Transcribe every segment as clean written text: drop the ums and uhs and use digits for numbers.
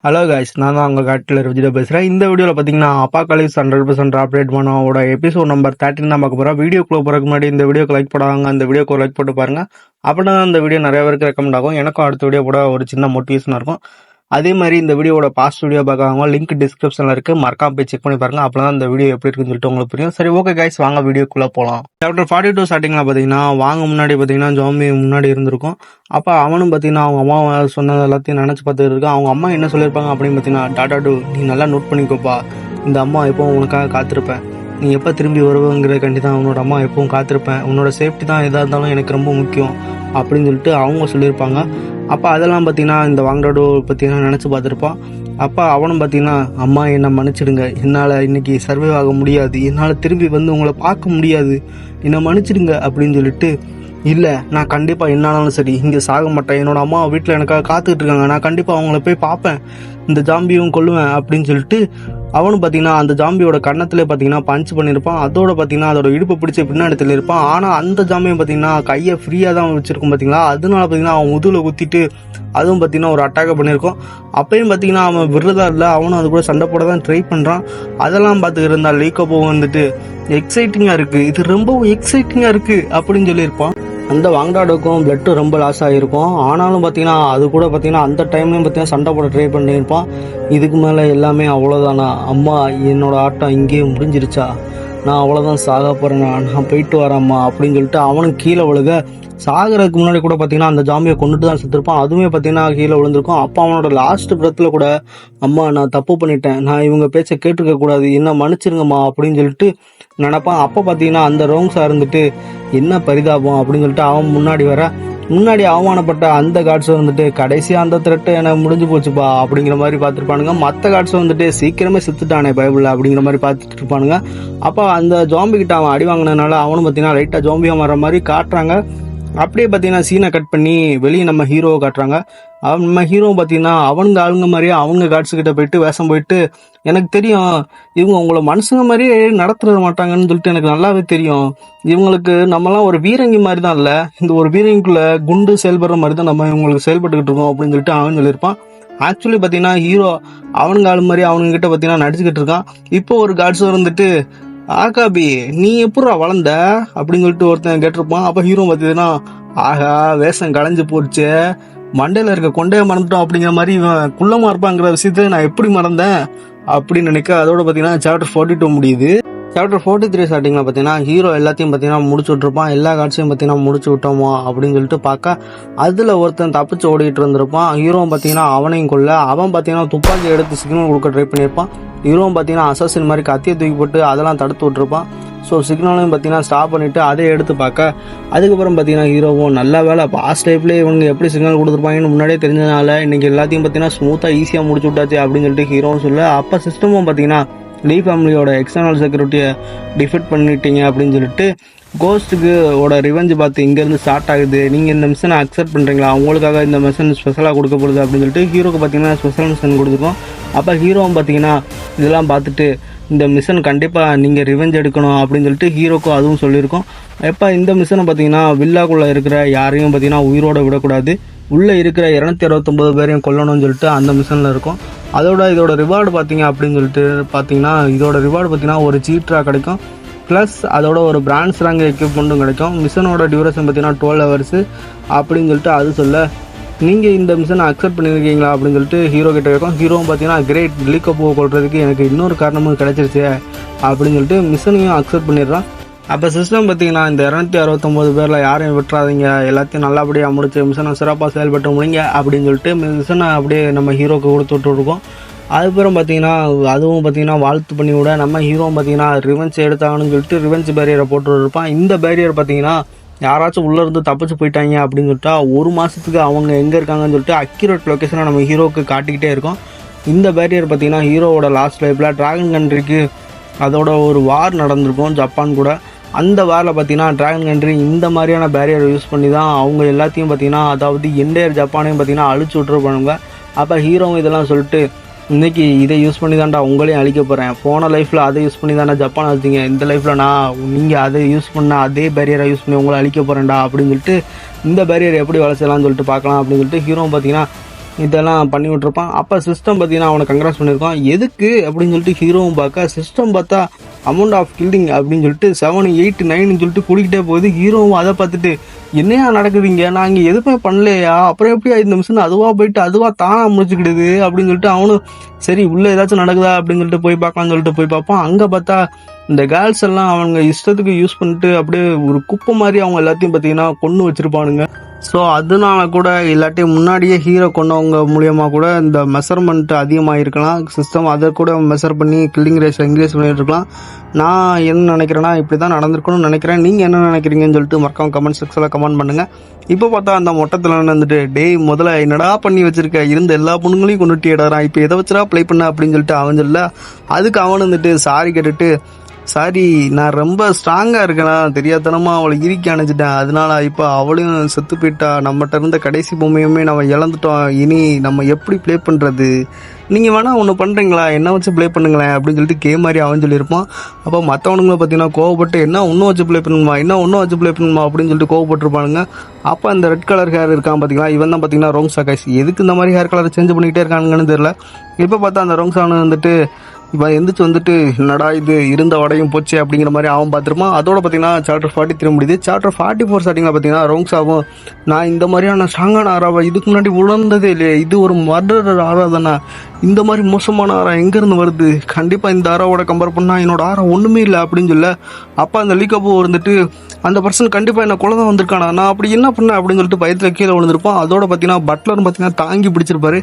Hello guys, நான் தான் உங்கள் காட்டில் விஜய் பேசுகிறேன். இந்த வீடியோவில் பார்த்தீங்கன்னா அப்பாகலிப்ஸ் 100% அப்டேட் பண்ணோட எபிசோட் நம்பர் 13 தான் பார்க்க போகிறோம். வீடியோக்குள்ளே போகிறதுக்கு முன்னாடி இந்த வீடியோக்கு லைக் போடாங்க, அந்த வீடியோக்கு லைக் போட்டு பாருங்கள். அப்படின்னா தான் இந்த வீடியோ நிறைய பேருக்கு ரெக்கமெண்ட் ஆகும். எனக்கும் அடுத்த வீடியோ கூட ஒரு சின்ன மோட்டிவேஷனாக இருக்கும். அதே மாதிரி இந்த வீடியோட பாஸ்ட் வீடியோ பார்க்காங்க, லிங்க் டிஸ்கிரிப்ஷனில் இருக்குது, மறக்காம போய் செக் பண்ணி பாருங்கள். அப்போ தான் இந்த வீடியோ எப்படி இருக்குன்னு சொல்லிட்டு உங்களுக்கு புரியும். சரி, ஓகே கைஸ், வாங்க வீடியோக்குள்ளே போகலாம். சாப்டர் 42 ஸ்டார்டிங்கில் பார்த்தீங்கன்னா வாங்க முன்னாடி பார்த்தீங்கன்னா ஜாம்பி முன்னாடி இருந்திருக்கும். அப்போ அவனும் பார்த்தீங்கன்னா அவங்க அம்மா சொன்னது எல்லாத்தையும் நினச்சி பார்த்துட்டு இருக்கான். அவங்க அம்மா என்ன சொல்லியிருப்பாங்க அப்படின்னு பார்த்தீங்கன்னா, டாடா நீ நல்லா நோட் பண்ணிக்கோப்பா, இந்த அம்மா எப்போவும் உனக்காக காத்திருப்பேன், நீ எப்போ திரும்பி வருவங்கிறக்காண்டி தான் உன்னோட அம்மா எப்பவும் காத்திருப்பேன், உன்னோட சேஃப்டி தான் எதாக இருந்தாலும் எனக்கு ரொம்ப முக்கியம் அப்படின்னு சொல்லிட்டு அவங்க சொல்லியிருப்பாங்க. அப்போ அதெல்லாம் பார்த்தீங்கன்னா இந்த வாங்கடாடோ பார்த்தீங்கன்னா நினச்சி பார்த்துருப்பான். அப்போ அவனும் பார்த்தீங்கன்னா, அம்மா என்னை மன்னிச்சிடுங்க, என்னால் இன்றைக்கி சர்வே ஆக முடியாது, என்னால் திரும்பி வந்து உங்களை பார்க்க முடியாது, என்னை மன்னிச்சிடுங்க அப்படின்னு சொல்லிட்டு, இல்லை நான் கண்டிப்பாக என்னாலும் சரி இங்கே சாக மாட்டேன், என்னோடய அம்மா வீட்டில் எனக்காக காத்துக்கிட்டு இருக்காங்க, நான் கண்டிப்பாக அவங்கள போய் பார்ப்பேன், இந்த ஜாம்பியும் கொல்லுவேன் அப்படின்னு சொல்லிட்டு அவனும் பார்த்தீங்கன்னா அந்த ஜாம்பியோட கன்னத்திலே பார்த்தீங்கன்னா பஞ்ச் பண்ணியிருப்பான். அதோட பார்த்தீங்கன்னா அதோட இடுப்பு பிடிச்சி பின்னாடி இருப்பான். ஆனால் அந்த ஜாம்பியும் பார்த்தீங்கன்னா கையை ஃப்ரீயாக தான் வச்சுருக்கும் பார்த்தீங்களா, அதனால பார்த்தீங்கன்னா அவன் முதுகில் குத்திட்டு அதுவும் பார்த்தீங்கன்னா ஒரு அட்டாக்கை பண்ணியிருக்கோம். அப்பயும் பார்த்தீங்கன்னா அவன் விடுறதா இல்லை, அவனும் அது கூட சண்டை போட தான் ட்ரை பண்ணுறான். அதெல்லாம் பார்த்துக்கிட்டு இருந்தால் லீக்கப்போ வந்துட்டு எக்ஸைட்டிங்காக இருக்குது, இது ரொம்பவும் எக்ஸைட்டிங்காக இருக்குது அப்படின்னு சொல்லியிருப்பான். அந்த வாங்கடாடுக்கும் பிளட்டு ரொம்ப லாஸ் ஆகிருக்கும். ஆனாலும் பார்த்தீங்கன்னா அது கூட பார்த்தீங்கன்னா அந்த டைம்லேயும் பார்த்தீங்கன்னா சண்டை போட ட்ரை பண்ணியிருப்பான். இதுக்கு மேலே எல்லாமே அவ்வளோதானா, அம்மா என்னோடய ஆட்டம் இங்கேயே முடிஞ்சிருச்சா, நான் அவ்வளோதான் சாக போகிறேன், நான் போயிட்டு வரேம்மா அப்படின்னு சொல்லிட்டு அவனுக்கு கீழே விழுக, சாகிறதுக்கு முன்னாடி கூட பார்த்தீங்கன்னா அந்த ஜாம்பியை கொண்டுட்டு தான் செத்துருப்பான். அதுவுமே பார்த்தீங்கன்னா கீழே விழுந்திருக்கும். அப்போ அவனோட லாஸ்ட் பிரத்தில் கூட, அம்மா நான் தப்பு பண்ணிட்டேன், நான் இவங்க பேச்சை கேட்டிருக்க கூடாது, என்ன மன்னிச்சிருங்கம்மா அப்படின்னு சொல்லிட்டு நினைப்பான். அப்போ பார்த்தீங்கன்னா அந்த ரோங்ஸாக இருந்துட்டு என்ன பரிதாபம் அப்படின்னு சொல்லிட்டு அவன் முன்னாடி அவமானப்பட்ட அந்த காட்ஸை வந்துட்டு கடைசியாக அந்த த்ரெட்டு எனக்கு முடிஞ்சு போச்சுப்பா அப்படிங்கிற மாதிரி பார்த்துருப்பானுங்க. மற்ற காட்ஸை வந்துட்டு சீக்கிரமே செத்துட்டானே பைபிளில் அப்படிங்கிற மாதிரி பார்த்துட்டு இருப்பானுங்க. அப்போ அந்த ஜாம்பிக்கிட்ட அவன் அடி வாங்கினதுனால அவனும் பார்த்தீங்கன்னா லைட்டாக ஜாம்பியாக மாற மாதிரி காட்டுறாங்க. அப்படியே பார்த்தீங்கன்னா சீனை கட் பண்ணி வெளியே நம்ம ஹீரோவை காட்டுறாங்க. நம்ம ஹீரோவை பார்த்தீங்கன்னா ஆளுங்க மாதிரியே அவங்க காட்ஸுக்கிட்ட போயிட்டு வேஷம் போயிட்டு, எனக்கு தெரியும் இவங்க உங்களை மனுஷங்க மாதிரியே நடத்துட மாட்டாங்கன்னு சொல்லிட்டு எனக்கு நல்லாவே தெரியும், இவங்களுக்கு நம்மலாம் ஒரு வீரங்கி மாதிரி தான் இல்லை, இந்த ஒரு வீரங்கிக்குள்ளே குண்டு செயல்படுற மாதிரி தான் நம்ம இவங்களுக்கு செயல்பட்டுக்கிட்டு இருக்கோம் அப்படின்னு சொல்லிட்டு அவன் சொல்லியிருப்பான். ஆக்சுவலி பார்த்தீங்கன்னா ஹீரோ ஆளு மாதிரி அவனுங்கிட்ட பார்த்தீங்கன்னா நடிச்சுக்கிட்டு இருக்கான். இப்போ ஒரு காட்ஸ் வந்துட்டு, ஆகாபி நீ எப்படா வளர்ந்த அப்படின்னு சொல்லிட்டு ஒருத்தன் கேட்டிருப்பான். அப்போ ஹீரோ பார்த்தீங்கன்னா, ஆகா வேஷம் களைஞ்சு போச்சு, மண்டையில் இருக்க கொண்டையை மறந்துட்டோம் அப்படிங்கிற மாதிரி இவன் குள்ளமாக இருப்பாங்கிற விஷயத்த நான் எப்படி மறந்தேன் அப்படின்னு நினைக்க, அதோட பார்த்தீங்கன்னா சாப்டர் 42 முடியுது. சாப்டர் 43 ஸ்டார்டிங்கில் பார்த்தீங்கன்னா ஹீரோ எல்லாத்தையும் பார்த்தீங்கன்னா முடிச்சு விட்ருப்பான். எல்லா காட்சியும் பார்த்தீங்கன்னா முடிச்சு விட்டோமா அப்படின்னு சொல்லிட்டு பார்க்க, அதில் ஒருத்தன் தப்பிச்சு ஓடிட்டு இருந்திருப்பான். ஹீரோவும் பார்த்தீங்கன்னா அவனையும் கொள்ள, அவன் பார்த்தீங்கன்னா துப்பாக்கி எடுத்து சிக்னல் கொடுக்க ட்ரை பண்ணியிருப்பான். ஹீரோவும் பார்த்தீங்கன்னா அசாசின் மாதிரி கத்தியை தூக்கி போட்டு அதெல்லாம் தடுத்து விட்டுருப்பான். ஸோ சிக்னலையும் பார்த்தீங்கன்னா ஸ்டாப் பண்ணிவிட்டு அதை எடுத்து பார்க்க, அதுக்கப்புறம் பார்த்தீங்கன்னா ஹீரோவும் நல்ல வேலை பாஸ்ட் டைப்லேயே இவங்க எப்படி சிக்னல் கொடுத்துருப்பாங்கன்னு முன்னாடியே தெரிஞ்சதுனால இன்றைக்கி எல்லாத்தையும் பார்த்தீங்கன்னா ஸ்மூத்தாக ஈஸியாக முடிச்சு விட்டாச்சு அப்படின்னு சொல்லிட்டு ஹீரோவும் சொல்ல, அப்போ சிஸ்டமும் பார்த்தீங்கன்னா லீ ஃபேமிலியோட எக்ஸ்டர்னல் செக்யூரிட்டியை டிஃபெக்ட் பண்ணிட்டீங்க அப்படின்னு சொல்லிட்டு கோஸ்ட்டுக்கு ஓட ரிவெஞ்சு பார்த்து இங்கேருந்து ஸ்டார்ட் ஆகுது, நீங்கள் இந்த மிஷனை அக்செப்ட் பண்ணுறீங்களா, உங்களுக்காக இந்த மிஷன் ஸ்பெஷலாக கொடுக்கப்படுது அப்படின்னு சொல்லிட்டு ஹீரோக்கு பார்த்தீங்கன்னா ஸ்பெஷல் மிஷன் கொடுத்துருக்கோம். அப்போ ஹீரோவும் பார்த்தீங்கன்னா இதெல்லாம் பார்த்துட்டு, இந்த மிஷன் கண்டிப்பாக நீங்கள் ரிவெஞ்ச் எடுக்கணும் அப்படின்னு சொல்லிட்டு ஹீரோக்கும் அதுவும் சொல்லியிருக்கோம். எப்போ இந்த மிஷனை பார்த்தீங்கன்னா வில்லாக்குள்ளே இருக்கிற யாரையும் பார்த்தீங்கன்னா உயிரோடு விடக்கூடாது, உள்ளே இருக்கிற 269 பேரையும் கொல்லணும்னு சொல்லிட்டு அந்த மிஷனில் இருக்கும். இதோட ரிவார்டு பார்த்தீங்க அப்படின்னு சொல்லிட்டு பார்த்தீங்கன்னா, இதோட ரிவார்டு பார்த்தீங்கன்னா ஒரு சீட்ரா கிடைக்கும், ப்ளஸ் அதோட ஒரு பிரான்ஸ் ரேங்க் எக்யூப்மெண்ட்டும் கிடைக்கும். மிஷனோட டியூரேஷன் பார்த்தீங்கன்னா 12 hours அப்படின்னு சொல்லிட்டு அது சொல்ல, நீங்கள் இந்த மிஷனை அக்செப்ட் பண்ணியிருக்கீங்களா அப்படின்னு சொல்லிட்டு ஹீரோ கிட்ட இருக்கும். ஹீரோவும் பார்த்தீங்கன்னா கிரேட் லீக்கப்போ கொள்றதுக்கு எனக்கு இன்னொரு காரணமும் கிடச்சிருச்சு அப்படின்னு சொல்லிட்டு மிஷனையும் அக்செப்ட் பண்ணிடுறான். அப்போ சிஸ்டம் பார்த்தீங்கன்னா இந்த 269 பேரில் யாரையும் விட்டுறாதீங்க, எல்லாத்தையும் நல்லபடியாக முடிச்சு மிஷனை சிறப்பாக செயல்பட்டு முடிங்க அப்படின்னு சொல்லிட்டு மிஷனை அப்படியே நம்ம ஹீரோக்கு கொடுத்து விட்டுருக்கோம். அதுக்கப்புறம் பார்த்தீங்கன்னா அதுவும் பார்த்தீங்கன்னா வாழ்த்து பண்ணி விட, நம்ம ஹீரோவும் பார்த்தீங்கன்னா ரிவெஞ்ச் எடுத்தாங்கன்னு சொல்லிட்டு ரிவெஞ்ச் பேரியரை போட்டு இருப்பான். இந்த பேரியர் பார்த்தீங்கன்னா யாராச்சும் உள்ளேருந்து தப்பிச்சு போயிட்டாங்க அப்படின்னு சொல்லிட்டா ஒரு மாதத்துக்கு அவங்க எங்கே இருக்காங்கன்னு சொல்லிட்டு அக்யூரேட் லொக்கேஷனை நம்ம ஹீரோவுக்கு காட்டிக்கிட்டே இருக்கோம். இந்த பேரியர் பார்த்தீங்கன்னா ஹீரோவோட லாஸ்ட் லைஃப்பில் டிராகன் கண்ட்ரிக்கு அதோட ஒரு வார் நடந்திருக்கும் ஜப்பான் கூட. அந்த வாரில் பார்த்தீங்கன்னா டிராகன் கண்ட்ரி இந்த மாதிரியான பேரியரை யூஸ் பண்ணி தான் அவங்க எல்லாத்தையும் பார்த்தீங்கன்னா, அதாவது என்டையர் ஜப்பானையும் பார்த்தீங்கன்னா அழிச்சு விட்டுருப்பானுங்க. அப்போ ஹீரோவும் இதெல்லாம் சொல்லிட்டு, இன்றைக்கி இதை யூஸ் பண்ணி தான்டா உங்களையும் அழிக்க போகிறேன், போன லைஃப்பில் அதை யூஸ் பண்ணி தானே ஜப்பான் அழிச்சிங்க, இந்த லைஃப்பில் நான் நீங்கள் அதை யூஸ் பண்ணால் அதே பேரியரை யூஸ் பண்ணி உங்களை அழிக்க போகிறேன்டா அப்படின்னு சொல்லிட்டு இந்த பேரியர் எப்படி வளர்ச்சலாம்னு சொல்லிட்டு பார்க்கலாம் அப்படின்னு சொல்லிட்டு ஹீரோவும் பார்த்தீங்கன்னா இதெல்லாம் பண்ணி விட்டுருப்பான். அப்போ சிஸ்டம் பார்த்தீங்கன்னா அவனை கங்க்ராஸ் பண்ணியிருக்கான். எதுக்கு அப்படின்னு சொல்லிட்டு ஹீரோவும் பார்க்க, சிஸ்டம் பார்த்தா அமௌண்ட் ஆஃப் கில்டிங் அப்படின்னு சொல்லிட்டு 7, 8, 9 சொல்லிட்டு கூடிக்கிட்டே போகுது. ஹீரோவும் அதை பார்த்துட்டு என்னையா நடக்குதுங்க, நான் இங்கே எதுவுமே பண்ணலையா, அப்புறம் எப்படி இந்த மிஷின் அதுவாக போயிட்டு அதுவாக தானா முடிச்சுக்கிடுது அப்படின்னு சொல்லிட்டு அவனும் சரி உள்ளே ஏதாச்சும் நடக்குதா அப்படின்னு சொல்லிட்டு போய் பார்க்கலாம்னு சொல்லிட்டு போய் பார்ப்பான். அங்கே பார்த்தா இந்த கேர்ள்ஸ் எல்லாம் அவங்க இஷ்டத்துக்கு யூஸ் பண்ணிட்டு அப்படியே ஒரு குப்பை மாதிரி அவங்க எல்லாத்தையும் பார்த்தீங்கன்னா கொண்டு வச்சிருப்பானுங்க. ஸோ அதனால கூட இல்லாட்டி முன்னாடியே ஹீரோ கொண்டவங்க மூலியமாக கூட இந்த மெஷர்மெண்ட் அதிகமாக இருக்கலாம். சிஸ்டம் அதை கூட மெஷர் பண்ணி கில்லிங் ரேஷ் இன்க்ரீஸ் பண்ணிட்டு இருக்கலாம். நான் என்ன நினைக்கிறேன்னா இப்படி தான் நடந்திருக்கணும்னு நினைக்கிறேன். நீங்கள் என்ன நினைக்கிறீங்கன்னு சொல்லிட்டு மறக்காம கமெண்ட் செக்ஷனில் கமெண்ட் பண்ணுங்கள். இப்போ பார்த்தா அந்த மொட்டத்தில் வந்துட்டு டேய் முதல்ல என்னடா பண்ணி வச்சிருக்க, இருந்த எல்லா பொண்ணுங்களையும் கொண்டுட்டு இடறான், இப்போ எதை வச்சுடா ப்ளே பண்ண அப்படின்னு சொல்லிட்டு அவன் சொல்ல, அதுக்கு அவன் வந்துட்டு சாரி கேட்டுட்டு சாரி நான் ரொம்ப ஸ்ட்ராங்காக இருக்கேனா, தெரியாதனமாக அவளை இறுக்கி அணைச்சிட்டேன், அதனால இப்போ அவளையும் செத்து போயிட்டா, நம்மகிட்ட இருந்த கடைசி பொம்மையுமே நம்ம இழந்துட்டோம், இனி நம்ம எப்படி ப்ளே பண்ணுறது, நீங்கள் வேணால் ஒன்று பண்ணுறீங்களா, என்ன வச்சு ப்ளே பண்ணுங்களேன் அப்படின்னு சொல்லிட்டு கேம் மாதிரி அவன் சொல்லியிருப்பான். அப்போ மற்றவனுங்களை பார்த்தீங்கன்னா கோவப்பட்டு என்ன ஒன்றும் வச்சு ப்ளே பண்ணணுமா, என்ன ஒன்றும் வச்சு ப்ளே பண்ணணுமா அப்படின்னு சொல்லிட்டு கோவப்பட்டுருப்பானுங்க. அப்போ அந்த ரெட் கலர் ஹேர் இருக்கான் பார்த்தீங்களா, இவன் தான் பார்த்தீங்கன்னா ரோங் சாகாய்ஸ். எதுக்கு இந்த மாதிரி ஹேர் கலர் சேஞ்ச் பண்ணிக்கிட்டே இருக்கானுங்கன்னு தெரியல. இப்போ பார்த்தா அந்த ரோங் சான் வந்துட்டு இவன் எந்திரிச்சு வந்துட்டு என்னடா இது இருந்த வடையும் போச்சு அப்படிங்கிற மாதிரி அவன் பார்த்துருப்பான். அதோட பார்த்தீங்கன்னா சாப்டர் 43 முடியுது. சாப்டர் 44 ஸ்டார்டிங்கில் பார்த்தீங்கன்னா ரோங்ஸாவும் நான் இந்த மாதிரியான ஸ்ட்ராங்கான ஆறாவை இதுக்கு முன்னாடி உணர்ந்ததே இல்லையே, இது ஒரு மர்டர் ஆறா தானே, இந்த மாதிரி மோசமான ஆறா எங்கேருந்து வருது, கண்டிப்பாக இந்த ஆறாவோட கம்பேர் பண்ணால் என்னோட ஆறா ஒன்றுமே இல்லை அப்படின்னு சொல்ல, அப்போ அந்த லீக்கப்போ வந்துட்டு அந்த பர்சன் கண்டிப்பாக என்ன கொலை தான் வந்திருக்கானா, நான் அப்படி என்ன பண்ணேன் அப்படின்னு சொல்லிட்டு பயத்தில் கீழே விழுந்திருப்பான். அதோட பார்த்தீங்கன்னா பட்லர் பார்த்தீங்கன்னா தாங்கி பிடிச்சிருப்பாரு.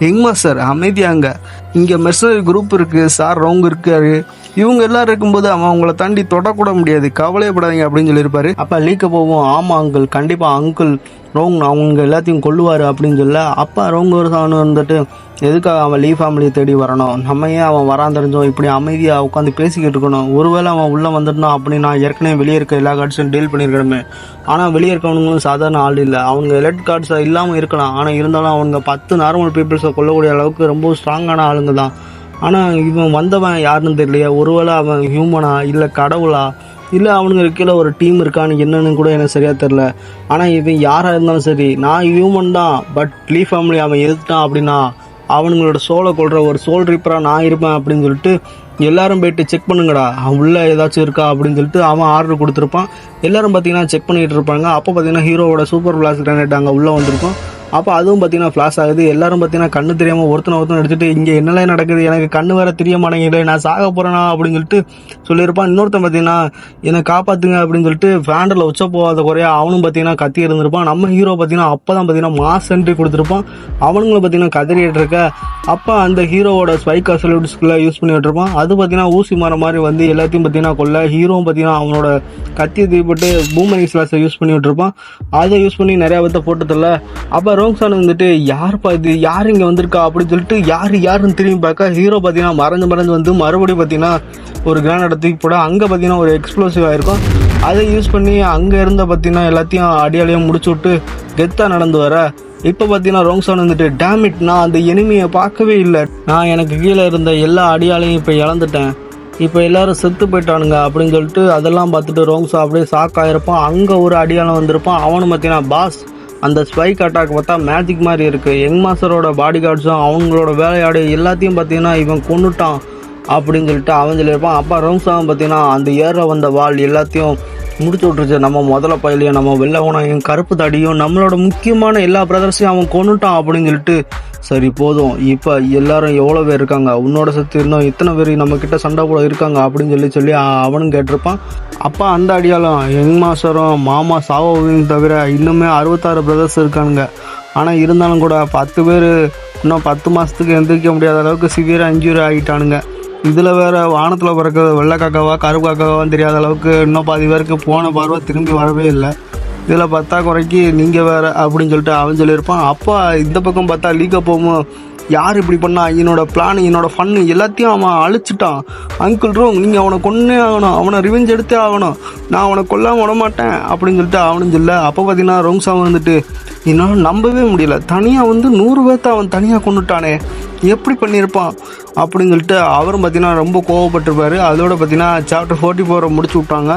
எங்மா சார் அமைதியாங்க, இங்கே மெர்சனரி குரூப் இருக்குது சார், ரவுங்க இருக்காரு, இவங்க எல்லாரும் இருக்கும்போது அவன் அவங்கள தாண்டி தொடக்கூட முடியாது, கவலையப்படாதீங்க அப்படின்னு சொல்லியிருப்பாரு. அப்போ லீக்க போவோம், ஆமாம் அங்கிள் கண்டிப்பாக அங்கிள் ரோங் அவங்க எல்லாத்தையும் கொல்லுவார் அப்படின்னு சொல்ல, அப்போ ரோங் ஒரு சாணம் வந்துட்டு எதுக்காக அவன் லீ ஃபேமிலியை தேடி வரணும், நம்ம ஏன் அவன் வரான் தெரிஞ்சோம் இப்படி அமைதியாக உட்காந்து பேசிக்கிட்டு இருக்கணும், ஒருவேளை அவன் உள்ளே வந்துட்டான் அப்படின்னா ஏற்கனவே வெளியே இருக்க எல்லா கார்ட்ஸையும் டீல் பண்ணியிருக்கணுமே, ஆனால் வெளியே இருக்கவனுங்களும் சாதாரண ஆள் இல்லை, அவங்க ரெட் கார்ட்ஸை இல்லாமல் இருக்கலாம், ஆனால் இருந்தாலும் அவங்க 10 நார்மல் பீப்புள்ஸை கொல்லக்கூடிய அளவுக்கு ரொம்ப ஸ்ட்ராங்கான ஆளுங்க தான். ஆனால் இவன் வந்தவன் யாருன்னு தெரியலையா, ஒருவேளை அவன் ஹியூமனா இல்லை கடவுளா இல்லை அவனுங்களுக்கு கீழே ஒரு டீம் இருக்கான்னு என்னன்னு கூட எனக்கு சரியாக தெரில. ஆனால் இவன் யாராக இருந்தாலும் சரி நான் ஹியூமன் தான், பட் லீ ஃபேமிலி அவன் எதிர்த்தான் அப்படின்னா அவனுங்களோட சோலை கொள்கிற ஒரு சோல் ரீப்பராக நான் இருப்பேன் அப்படின்னு சொல்லிட்டு எல்லாரும் போயிட்டு செக் பண்ணுங்கடா உள்ளே ஏதாச்சும் இருக்கா அப்படின்னு சொல்லிட்டு அவன் ஆர்டர் கொடுத்துருப்பான். எல்லாரும் பார்த்தீங்கன்னா செக் பண்ணிகிட்டு இருப்பாங்க. அப்போ பார்த்தீங்கன்னா ஹீரோவோட சூப்பர் பிளாஸ் கிரானைட் அங்கே உள்ளே வந்திருக்கும். அப்போ அதுவும் பார்த்தீங்கன்னா ஃப்ளாஷ் ஆகுது. எல்லாரும் பார்த்தீங்கன்னா கண்ணு தெரியாமல் ஒருத்தனை எடுத்துகிட்டு இங்கே என்னெல்லாம் நடக்குது, எனக்கு கண்ணு வேற தெரிய மாட்டேங்குது, நான் சாக போகிறேனா அப்படின்னு சொல்லிட்டு சொல்லியிருப்பான். இன்னொருத்தன் பார்த்தீங்கன்னா என்னை காப்பாற்றுங்க அப்படின்னு சொல்லிட்டு ஃபேண்டரில் உச்ச போகாத குறையா அவனும் பார்த்தீங்கன்னா கத்தி இருந்திருப்பான். நம்ம ஹீரோ பார்த்தீங்கன்னா அப்போ தான் பார்த்தீங்கன்னா மாஸ் என்ட்ரி கொடுத்துருப்பான். அவனுங்களும் பார்த்தீங்கன்னா கதறிட்டு இருக்க அப்போ அந்த ஹீரோவோட ஸ்பைக் அசல்யூட்ஸ்குள்ளே யூஸ் பண்ணி விட்டுருப்பான். அது பார்த்தீங்கன்னா ஊசி மரம் மாதிரி வந்து எல்லாத்தையும் பார்த்தீங்கன்னா கொல்ல, ஹீரோவும் பார்த்தீங்கன்னா அவனோட கத்தியை தூக்கிப்பட்டு பூமரிங் ஸ்லாஸை யூஸ் பண்ணி விட்டுருப்பான். அதை யூஸ் பண்ணி நிறையா பேர்த்த போட்டதில்ல. அப்போ ரோங்ஸான் வந்துட்டு யாருப்பா இது, யார் இங்கே வந்திருக்கா அப்படின்னு சொல்லிட்டு யாருன்னு திரும்பி பார்க்க ஹீரோ பார்த்தீங்கன்னா மறைஞ்சு வந்து மறுபடியும் பார்த்தீங்கன்னா ஒரு கிரானைட் தூக்கி போட, அங்கே பார்த்தீங்கன்னா ஒரு எக்ஸ்ப்ளோசிவ் ஆகிருக்கும். அதை யூஸ் பண்ணி அங்கே இருந்த பார்த்தீங்கன்னா எல்லாத்தையும் அடியாலையும் முடிச்சு விட்டு கெத்தாக நடந்து வர, இப்போ பார்த்தீங்கன்னா ரோங்ஸான் வந்துட்டு டேமிட் நான் அந்த எனிமியை பார்க்கவே இல்லை, நான் எனக்கு கீழே இருந்த எல்லா அடியாலையும் இப்போ இழந்துட்டேன், இப்போ எல்லாரும் செத்து போயிட்டானுங்க அப்படின்னு சொல்லிட்டு அதெல்லாம் பார்த்துட்டு ரோங்ஸா அப்படியே ஷாக் ஆகிருப்பான். அங்கே ஒரு அடியாளம் வந்திருப்பான். அவனு பார்த்தீங்கன்னா பாஸ் அந்த ஸ்பைக் அட்டாக் பார்த்தா மேஜிக் மாதிரி இருக்குது, யங் மாஸ்டரோட பாடி கார்ட்ஸும் அவங்களோட வேலையாடு எல்லாத்தையும் பார்த்தீங்கன்னா இவன் கொண்டுட்டான் அப்படின்னு சொல்லிட்டு அவன் சொல்லியிருப்பான். அப்போ ரோங்ஸாவும் பார்த்தீங்கன்னா அந்த ஏற வந்த வால் எல்லாத்தையும் முடிச்சு விட்டுருச்சு, நம்ம முதல்ல பயிலையும் நம்ம வெள்ளவனையும் கருப்பு தாடியும் நம்மளோட முக்கியமான எல்லா பிரதர்ஸையும் அவன் கொண்டுட்டான் அப்படின்னு சொல்லிட்டு சரி போதும், இப்போ எல்லாரும் எவ்வளோ பேர் இருக்காங்க, உன்னோட சத்து இன்னும் இத்தனை பேர் நம்ம கிட்ட சண்டை கூட இருக்காங்க அப்படின்னு சொல்லி அவனும் கேட்டிருப்பான். அப்போ அந்த அடியாலும் யங் மாஸ்டரும் மாமா சாவோவையும் தவிர இன்னுமே 66 பிரதர்ஸ் இருக்கானுங்க. ஆனால் இருந்தாலும் கூட 10 பேர் இன்னும் 10 மாதத்துக்கு எந்திரிக்க முடியாத அளவுக்கு சிவியராக இன்ஜூரி ஆகிட்டானுங்க. இதில் வேறு வானத்தில் பிறக்க வெள்ளை காக்காவா கருப்பு காக்காவான்னு தெரியாத அளவுக்கு இன்னும் 10 பேருக்கு போன பார்வை திரும்பி வரவே இல்லை. இதில் பார்த்தா குறைக்கு நீங்கள் வேறு அப்படின்னு சொல்லிட்டு அவன் சொல்லியிருப்பான். அப்போ இந்த பக்கம் பார்த்தா லீக்க போகும், யார் இப்படி பண்ணா, என்னோட பிளான் என்னோட ஃபன்னு எல்லாத்தையும் அவன் அழிச்சிட்டான், அங்கிள் ரோங் நீங்கள் அவனை கொன்னே ஆகணும், அவனை ரிவெஞ்ச் எடுத்தே ஆகணும், நான் அவனை கொல்லாமல் விட மாட்டேன் அப்படின்னு சொல்லிட்டு அவனும் சொல்ல. அப்போ பார்த்தீங்கன்னா ரோங்ஸா வந்துட்டு என்னால் நம்பவே முடியல, தனியாக வந்து 100 பேர்த்த அவன் தனியாக கொண்டுட்டானே, எப்படி பண்ணியிருப்பான் அப்படின்னு சொல்லிட்டு அவரும் பார்த்தீங்கன்னா ரொம்ப கோவப்பட்டிருப்பார். அதோட பார்த்தீங்கன்னா சாப்டர் 44 முடிச்சு விட்டாங்க.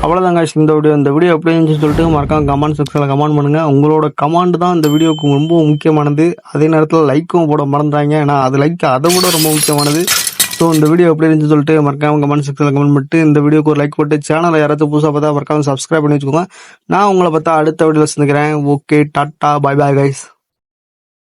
அவ்வளோதான் guys இந்த வீடியோ எப்படி இருந்துச்சுன்னு சொல்லிட்டு மறக்காம கமெண்ட் செக்ஷனில் கமெண்ட் பண்ணுங்கள். உங்களோட கமெண்ட் தான் இந்த வீடியோக்கு ரொம்ப முக்கியமானது. அதே நேரத்தில் லைக்கும் போட மறந்துறாங்க, ஏன்னா அது லைக் அதை விட ரொம்ப முக்கியமானது. ஸோ இந்த வீடியோ எப்படி இருந்துச்சுன்னு சொல்லிட்டு மறக்காம கமெண்ட் செக்ஷனில் கமெண்ட் பண்ணிட்டு இந்த வீடியோக்கு ஒரு லைக் போட்டு சேனலை யாராச்சும் புதுசாக பார்த்தா மறக்காம சப்ஸ்கிரைப் பண்ணி வச்சுக்கோங்க. நான் உங்களை பார்த்தா அடுத்த வீடியோவில் சந்திக்கிறேன். Okay, tata, bye bye guys.